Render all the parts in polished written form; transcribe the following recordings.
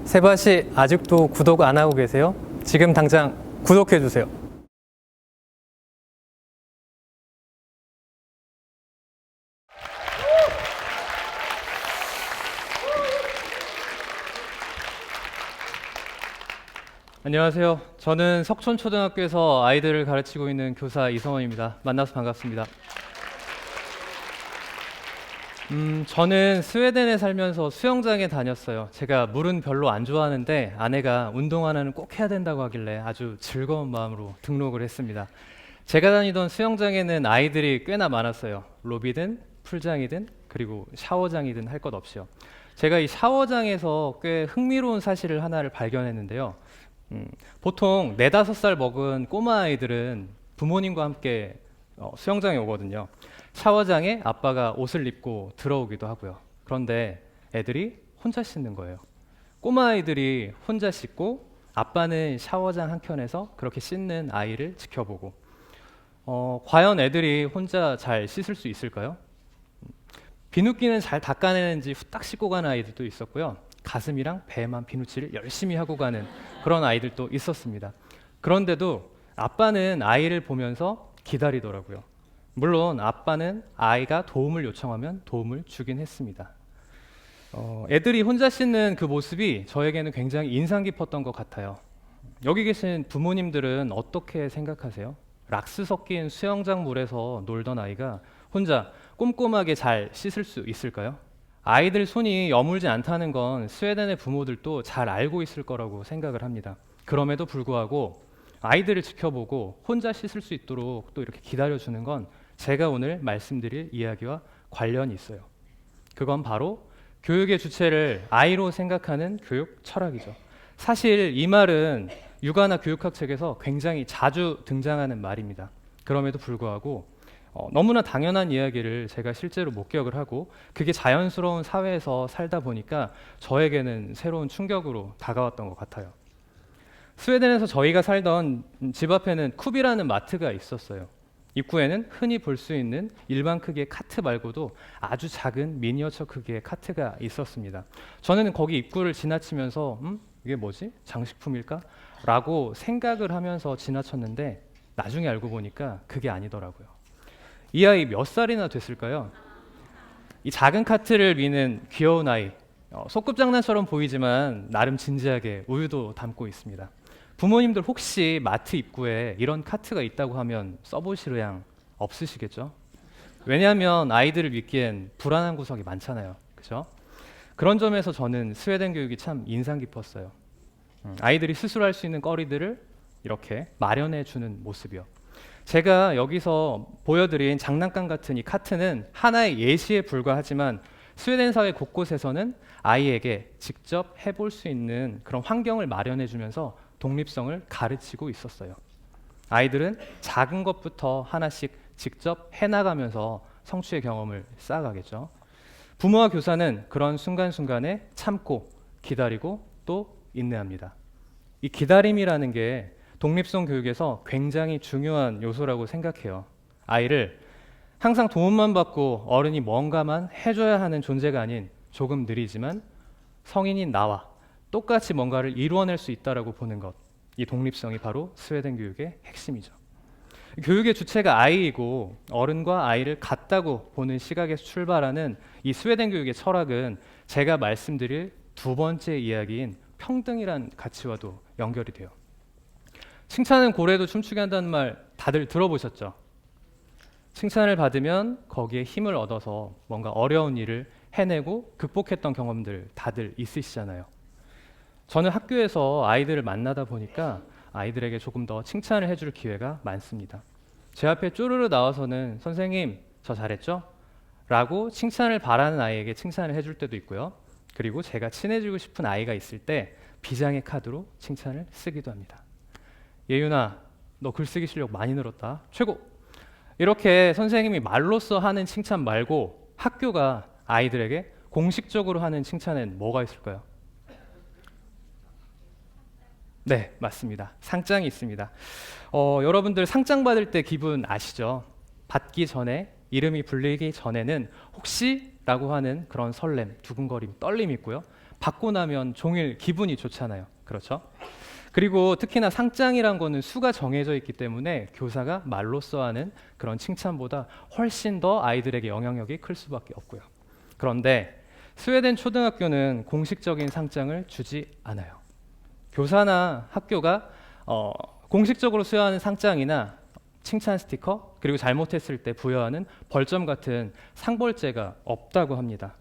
세바씨 아직도 구독 안 하고 계세요? 지금 당장 구독해 주세요. 안녕하세요. 저는 석촌초등학교에서 아이들을 가르치고 있는 교사 이성원입니다. 만나서 반갑습니다. 저는 스웨덴에 살면서 수영장에 다녔어요. 제가 물은 별로 안 좋아하는데 아내가 운동 하나는 꼭 해야 된다고 하길래 아주 즐거운 마음으로 등록을 했습니다. 제가 다니던 수영장에는 아이들이 꽤나 많았어요. 로비든 풀장이든 그리고 샤워장이든 할 것 없이요. 제가 이 샤워장에서 꽤 흥미로운 사실을 하나를 발견했는데요. 보통 4, 5살 먹은 꼬마 아이들은 부모님과 함께 수영장에 오거든요. 샤워장에 아빠가 옷을 입고 들어오기도 하고요. 그런데 애들이 혼자 씻는 거예요. 꼬마 아이들이 혼자 씻고 아빠는 샤워장 한켠에서 그렇게 씻는 아이를 지켜보고 과연 애들이 혼자 잘 씻을 수 있을까요? 비눗기는 잘 닦아내는지 후딱 씻고 가는 아이들도 있었고요. 가슴이랑 배에만 비누칠을 열심히 하고 가는 그런 아이들도 있었습니다. 그런데도 아빠는 아이를 보면서 기다리더라고요. 물론 아빠는 아이가 도움을 요청하면 도움을 주긴 했습니다. 애들이 혼자 씻는 그 모습이 저에게는 굉장히 인상 깊었던 것 같아요. 여기 계신 부모님들은 어떻게 생각하세요? 락스 섞인 수영장 물에서 놀던 아이가 혼자 꼼꼼하게 잘 씻을 수 있을까요? 아이들 손이 여물지 않다는 건 스웨덴의 부모들도 잘 알고 있을 거라고 생각을 합니다. 그럼에도 불구하고 아이들을 지켜보고 혼자 씻을 수 있도록 또 이렇게 기다려주는 건 제가 오늘 말씀드릴 이야기와 관련이 있어요. 그건 바로 교육의 주체를 아이로 생각하는 교육 철학이죠. 사실 이 말은 육아나 교육학 책에서 굉장히 자주 등장하는 말입니다. 그럼에도 불구하고 너무나 당연한 이야기를 제가 실제로 목격을 하고 그게 자연스러운 사회에서 살다 보니까 저에게는 새로운 충격으로 다가왔던 것 같아요. 스웨덴에서 저희가 살던 집 앞에는 쿱이라는 마트가 있었어요. 입구에는 흔히 볼 수 있는 일반 크기의 카트 말고도 아주 작은 미니어처 크기의 카트가 있었습니다. 저는 거기 입구를 지나치면서 이게 뭐지? 장식품일까? 라고 생각을 하면서 지나쳤는데 나중에 알고 보니까 그게 아니더라고요. 이 아이 몇 살이나 됐을까요? 이 작은 카트를 미는 귀여운 아이, 소꿉장난처럼 보이지만 나름 진지하게 우유도 담고 있습니다. 부모님들 혹시 마트 입구에 이런 카트가 있다고 하면 써보실 의향 없으시겠죠? 왜냐하면 아이들을 믿기엔 불안한 구석이 많잖아요. 그죠? 그런 점에서 저는 스웨덴 교육이 참 인상 깊었어요. 아이들이 스스로 할 수 있는 거리들을 이렇게 마련해 주는 모습이요. 제가 여기서 보여드린 장난감 같은 이 카트는 하나의 예시에 불과하지만 스웨덴 사회 곳곳에서는 아이에게 직접 해볼 수 있는 그런 환경을 마련해 주면서 독립성을 가르치고 있었어요. 아이들은 작은 것부터 하나씩 직접 해나가면서 성취의 경험을 쌓아가겠죠. 부모와 교사는 그런 순간순간에 참고 기다리고 또 인내합니다. 이 기다림이라는 게 독립성 교육에서 굉장히 중요한 요소라고 생각해요. 아이를 항상 도움만 받고 어른이 뭔가만 해줘야 하는 존재가 아닌 조금 느리지만 성인인 나와 똑같이 뭔가를 이루어낼 수 있다라고 보는 것, 이 독립성이 바로 스웨덴 교육의 핵심이죠. 교육의 주체가 아이이고 어른과 아이를 같다고 보는 시각에서 출발하는 이 스웨덴 교육의 철학은 제가 말씀드릴 두 번째 이야기인 평등이란 가치와도 연결이 돼요. 칭찬은 고래도 춤추게 한다는 말 다들 들어보셨죠? 칭찬을 받으면 거기에 힘을 얻어서 뭔가 어려운 일을 해내고 극복했던 경험들 다들 있으시잖아요. 저는 학교에서 아이들을 만나다 보니까 아이들에게 조금 더 칭찬을 해줄 기회가 많습니다. 제 앞에 쪼르르 나와서는 선생님 저 잘했죠? 라고 칭찬을 바라는 아이에게 칭찬을 해줄 때도 있고요. 그리고 제가 친해지고 싶은 아이가 있을 때 비장의 카드로 칭찬을 쓰기도 합니다. 예윤아 너 글쓰기 실력 많이 늘었다. 최고! 이렇게 선생님이 말로써 하는 칭찬 말고 학교가 아이들에게 공식적으로 하는 칭찬엔 뭐가 있을까요? 네, 맞습니다. 상장이 있습니다. 여러분들 상장 받을 때 기분 아시죠? 받기 전에, 이름이 불리기 전에는 혹시? 라고 하는 그런 설렘, 두근거림, 떨림이 있고요. 받고 나면 종일 기분이 좋잖아요. 그렇죠? 그리고 특히나 상장이란 거는 수가 정해져 있기 때문에 교사가 말로써 하는 그런 칭찬보다 훨씬 더 아이들에게 영향력이 클 수밖에 없고요. 그런데 스웨덴 초등학교는 공식적인 상장을 주지 않아요. 교사나 학교가 공식적으로 수여하는 상장이나 칭찬 스티커, 그리고 잘못했을 때 부여하는 벌점 같은 상벌제가 없다고 합니다.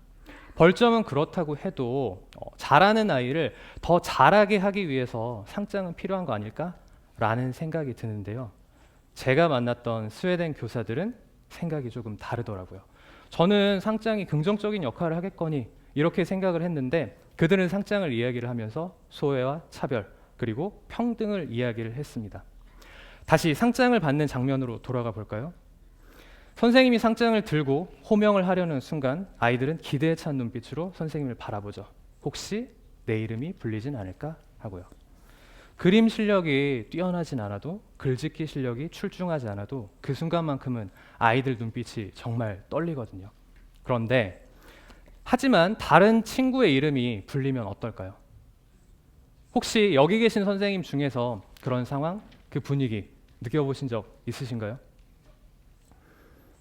벌점은 그렇다고 해도 잘하는 아이를 더 잘하게 하기 위해서 상장은 필요한 거 아닐까라는 생각이 드는데요. 제가 만났던 스웨덴 교사들은 생각이 조금 다르더라고요. 저는 상장이 긍정적인 역할을 하겠거니 이렇게 생각을 했는데 그들은 상장을 이야기를 하면서 소외와 차별 그리고 평등을 이야기를 했습니다. 다시 상장을 받는 장면으로 돌아가 볼까요? 선생님이 상장을 들고 호명을 하려는 순간 아이들은 기대에 찬 눈빛으로 선생님을 바라보죠. 혹시 내 이름이 불리진 않을까 하고요. 그림 실력이 뛰어나진 않아도 글짓기 실력이 출중하지 않아도 그 순간만큼은 아이들 눈빛이 정말 떨리거든요. 그런데 하지만 다른 친구의 이름이 불리면 어떨까요? 혹시 여기 계신 선생님 중에서 그런 상황, 그 분위기 느껴보신 적 있으신가요?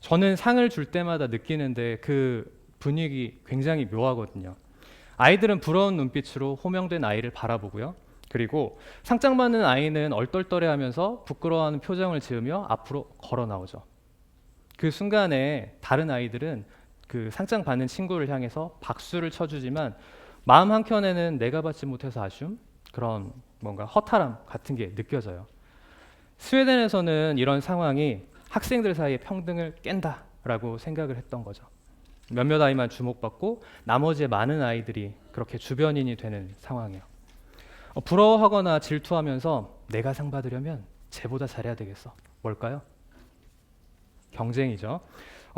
저는 상을 줄 때마다 느끼는데 그 분위기 굉장히 묘하거든요. 아이들은 부러운 눈빛으로 호명된 아이를 바라보고요. 그리고 상장 받는 아이는 얼떨떨해하면서 부끄러워하는 표정을 지으며 앞으로 걸어 나오죠. 그 순간에 다른 아이들은 그 상장 받는 친구를 향해서 박수를 쳐주지만 마음 한켠에는 내가 받지 못해서 아쉬움, 그런 뭔가 허탈함 같은 게 느껴져요. 스웨덴에서는 이런 상황이 학생들 사이의 평등을 깬다라고 생각을 했던 거죠. 몇몇 아이만 주목받고 나머지의 많은 아이들이 그렇게 주변인이 되는 상황이에요. 부러워하거나 질투하면서 내가 상 받으려면 쟤보다 잘해야 되겠어. 뭘까요? 경쟁이죠.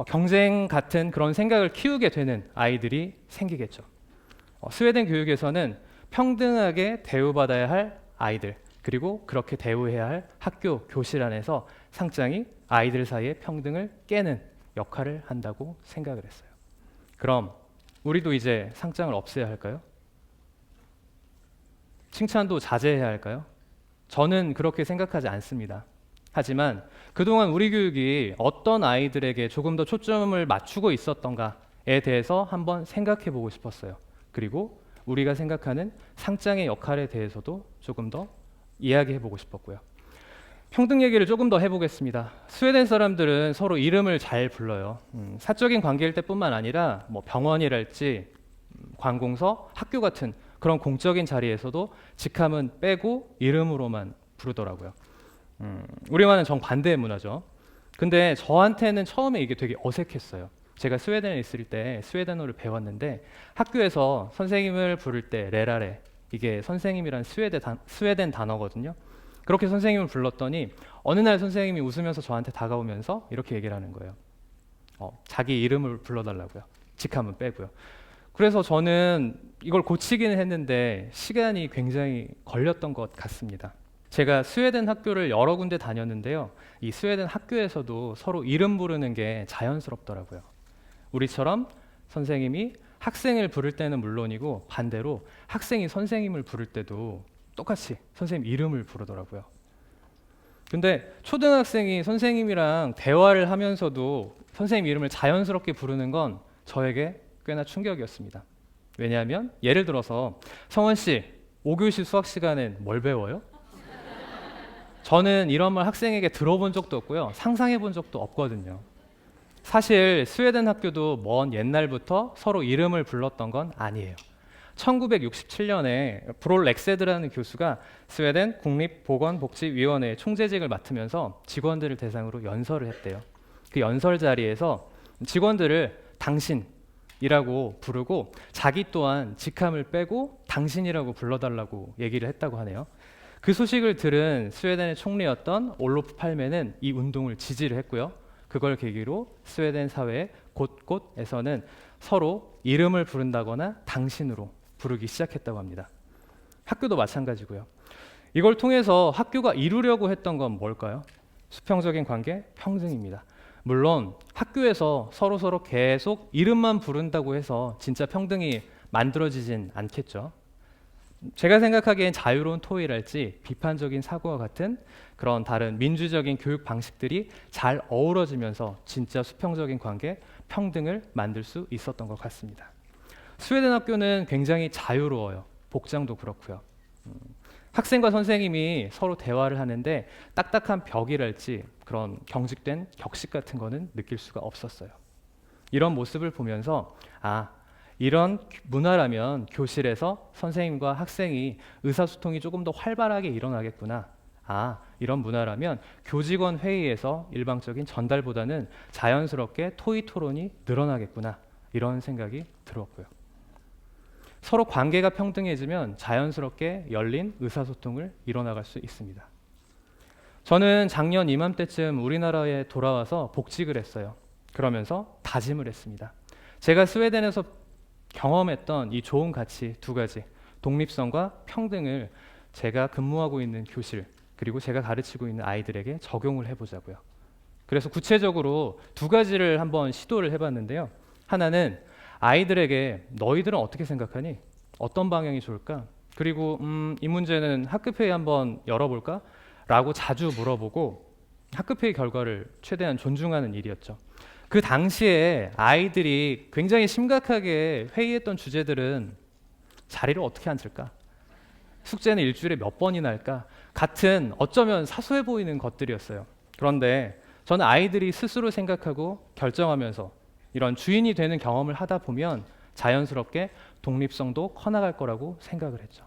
경쟁 같은 그런 생각을 키우게 되는 아이들이 생기겠죠. 스웨덴 교육에서는 평등하게 대우받아야 할 아이들, 그리고 그렇게 대우해야 할 학교, 교실 안에서 상장이 아이들 사이의 평등을 깨는 역할을 한다고 생각을 했어요. 그럼 우리도 이제 상장을 없애야 할까요? 칭찬도 자제해야 할까요? 저는 그렇게 생각하지 않습니다. 하지만 그동안 우리 교육이 어떤 아이들에게 조금 더 초점을 맞추고 있었던가에 대해서 한번 생각해 보고 싶었어요. 그리고 우리가 생각하는 상장의 역할에 대해서도 조금 더 이야기해 보고 싶었고요. 평등 얘기를 조금 더 해보겠습니다. 스웨덴 사람들은 서로 이름을 잘 불러요. 사적인 관계일 때뿐만 아니라 뭐 병원이랄지 관공서, 학교 같은 그런 공적인 자리에서도 직함은 빼고 이름으로만 부르더라고요. 우리와는 정반대의 문화죠. 근데 저한테는 처음에 이게 되게 어색했어요. 제가 스웨덴에 있을 때 스웨덴어를 배웠는데 학교에서 선생님을 부를 때 레라레, 이게 선생님이란 스웨덴 단어거든요. 그렇게 선생님을 불렀더니 어느 날 선생님이 웃으면서 저한테 다가오면서 이렇게 얘기를 하는 거예요. 자기 이름을 불러달라고요. 직함은 빼고요. 그래서 저는 이걸 고치기는 했는데 시간이 굉장히 걸렸던 것 같습니다. 제가 스웨덴 학교를 여러 군데 다녔는데요. 이 스웨덴 학교에서도 서로 이름 부르는 게 자연스럽더라고요. 우리처럼 선생님이 학생을 부를 때는 물론이고 반대로 학생이 선생님을 부를 때도 똑같이 선생님 이름을 부르더라고요. 근데 초등학생이 선생님이랑 대화를 하면서도 선생님 이름을 자연스럽게 부르는 건 저에게 꽤나 충격이었습니다. 왜냐하면 예를 들어서 성원 씨, 5교시 수학 시간엔 뭘 배워요? 저는 이런 말 학생에게 들어본 적도 없고요. 상상해 본 적도 없거든요. 사실 스웨덴 학교도 먼 옛날부터 서로 이름을 불렀던 건 아니에요. 1967년에 브롤 렉세드라는 교수가 스웨덴 국립보건복지위원회 총재직을 맡으면서 직원들을 대상으로 연설을 했대요. 그 연설 자리에서 직원들을 당신이라고 부르고 자기 또한 직함을 빼고 당신이라고 불러달라고 얘기를 했다고 하네요. 그 소식을 들은 스웨덴의 총리였던 올로프 팔메는 이 운동을 지지를 했고요. 그걸 계기로 스웨덴 사회 곳곳에서는 서로 이름을 부른다거나 당신으로 부르기 시작했다고 합니다. 학교도 마찬가지고요. 이걸 통해서 학교가 이루려고 했던 건 뭘까요? 수평적인 관계, 평등입니다. 물론 학교에서 서로 계속 이름만 부른다고 해서 진짜 평등이 만들어지진 않겠죠. 제가 생각하기엔 자유로운 토의랄지 비판적인 사고와 같은 그런 다른 민주적인 교육 방식들이 잘 어우러지면서 진짜 수평적인 관계, 평등을 만들 수 있었던 것 같습니다. 스웨덴 학교는 굉장히 자유로워요. 복장도 그렇고요. 학생과 선생님이 서로 대화를 하는데 딱딱한 벽이랄지 그런 경직된 격식 같은 거는 느낄 수가 없었어요. 이런 모습을 보면서 이런 문화라면 교실에서 선생님과 학생이 의사소통이 조금 더 활발하게 일어나겠구나. 이런 문화라면 교직원 회의에서 일방적인 전달보다는 자연스럽게 토의 토론이 늘어나겠구나. 이런 생각이 들었고요. 서로 관계가 평등해지면 자연스럽게 열린 의사소통을 이뤄나갈 수 있습니다. 저는 작년 이맘때쯤 우리나라에 돌아와서 복직을 했어요. 그러면서 다짐을 했습니다. 제가 스웨덴에서 경험했던 이 좋은 가치 두 가지, 독립성과 평등을 제가 근무하고 있는 교실, 그리고 제가 가르치고 있는 아이들에게 적용을 해보자고요. 그래서 구체적으로 두 가지를 한번 시도를 해봤는데요. 하나는 아이들에게 너희들은 어떻게 생각하니? 어떤 방향이 좋을까? 그리고 이 문제는 학급회의 한번 열어볼까? 라고 자주 물어보고 학급회의 결과를 최대한 존중하는 일이었죠. 그 당시에 아이들이 굉장히 심각하게 회의했던 주제들은 자리를 어떻게 앉을까? 숙제는 일주일에 몇 번이나 할까? 같은 어쩌면 사소해 보이는 것들이었어요. 그런데 저는 아이들이 스스로 생각하고 결정하면서 이런 주인이 되는 경험을 하다 보면 자연스럽게 독립성도 커나갈 거라고 생각을 했죠.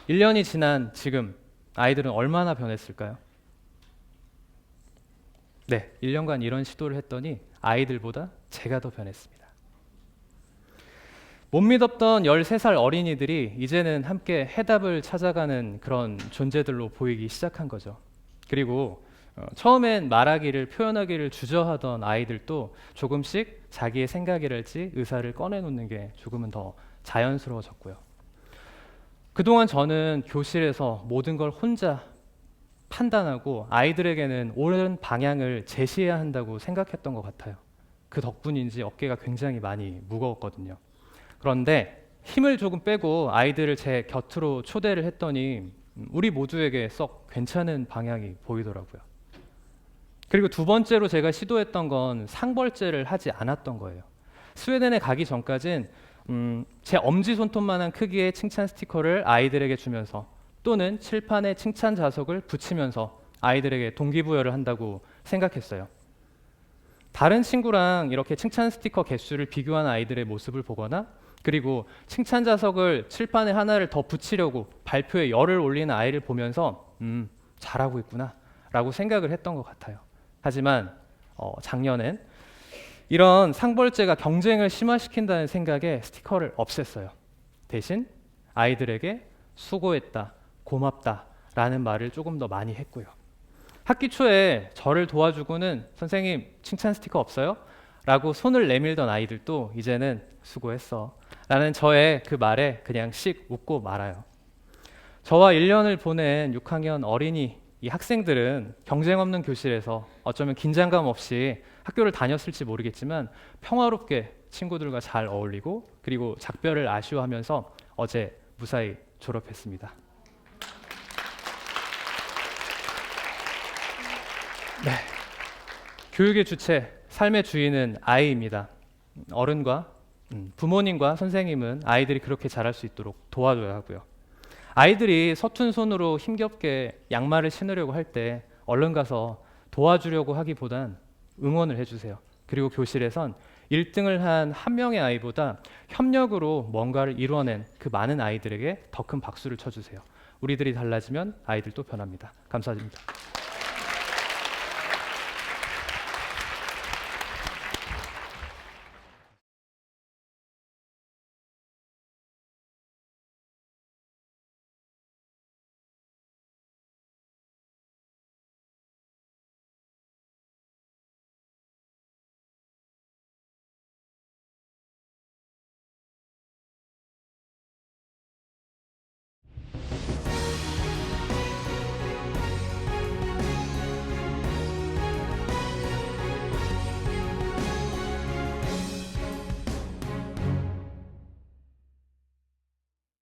1년이 지난 지금 아이들은 얼마나 변했을까요? 네, 1년간 이런 시도를 했더니 아이들보다 제가 더 변했습니다. 못 믿었던 13살 어린이들이 이제는 함께 해답을 찾아가는 그런 존재들로 보이기 시작한 거죠. 그리고 처음엔 말하기를, 표현하기를 주저하던 아이들도 조금씩 자기의 생각이랄지 의사를 꺼내놓는 게 조금은 더 자연스러워졌고요. 그동안 저는 교실에서 모든 걸 혼자 판단하고 아이들에게는 옳은 방향을 제시해야 한다고 생각했던 것 같아요. 그 덕분인지 어깨가 굉장히 많이 무거웠거든요. 그런데 힘을 조금 빼고 아이들을 제 곁으로 초대를 했더니 우리 모두에게 썩 괜찮은 방향이 보이더라고요. 그리고 두 번째로 제가 시도했던 건 상벌제를 하지 않았던 거예요. 스웨덴에 가기 전까진 제 엄지손톱만한 크기의 칭찬 스티커를 아이들에게 주면서 또는 칠판에 칭찬 자석을 붙이면서 아이들에게 동기부여를 한다고 생각했어요. 다른 친구랑 이렇게 칭찬 스티커 개수를 비교한 아이들의 모습을 보거나 그리고 칭찬 자석을 칠판에 하나를 더 붙이려고 발표에 열을 올리는 아이를 보면서 잘하고 있구나 라고 생각을 했던 것 같아요. 하지만 작년엔 이런 상벌제가 경쟁을 심화시킨다는 생각에 스티커를 없앴어요. 대신 아이들에게 수고했다, 고맙다 라는 말을 조금 더 많이 했고요. 학기 초에 저를 도와주고는 선생님 칭찬 스티커 없어요? 라고 손을 내밀던 아이들도 이제는 수고했어 라는 저의 그 말에 그냥 씩 웃고 말아요. 저와 1년을 보낸 6학년 어린이 이 학생들은 경쟁 없는 교실에서 어쩌면 긴장감 없이 학교를 다녔을지 모르겠지만 평화롭게 친구들과 잘 어울리고 그리고 작별을 아쉬워하면서 어제 무사히 졸업했습니다. 네. 교육의 주체, 삶의 주인은 아이입니다. 어른과 부모님과 선생님은 아이들이 그렇게 자랄 수 있도록 도와줘야 하고요. 아이들이 서툰 손으로 힘겹게 양말을 신으려고 할 때 얼른 가서 도와주려고 하기보단 응원을 해주세요. 그리고 교실에선 1등을 한 한 명의 아이보다 협력으로 뭔가를 이뤄낸 그 많은 아이들에게 더 큰 박수를 쳐주세요. 우리들이 달라지면 아이들도 변합니다. 감사드립니다.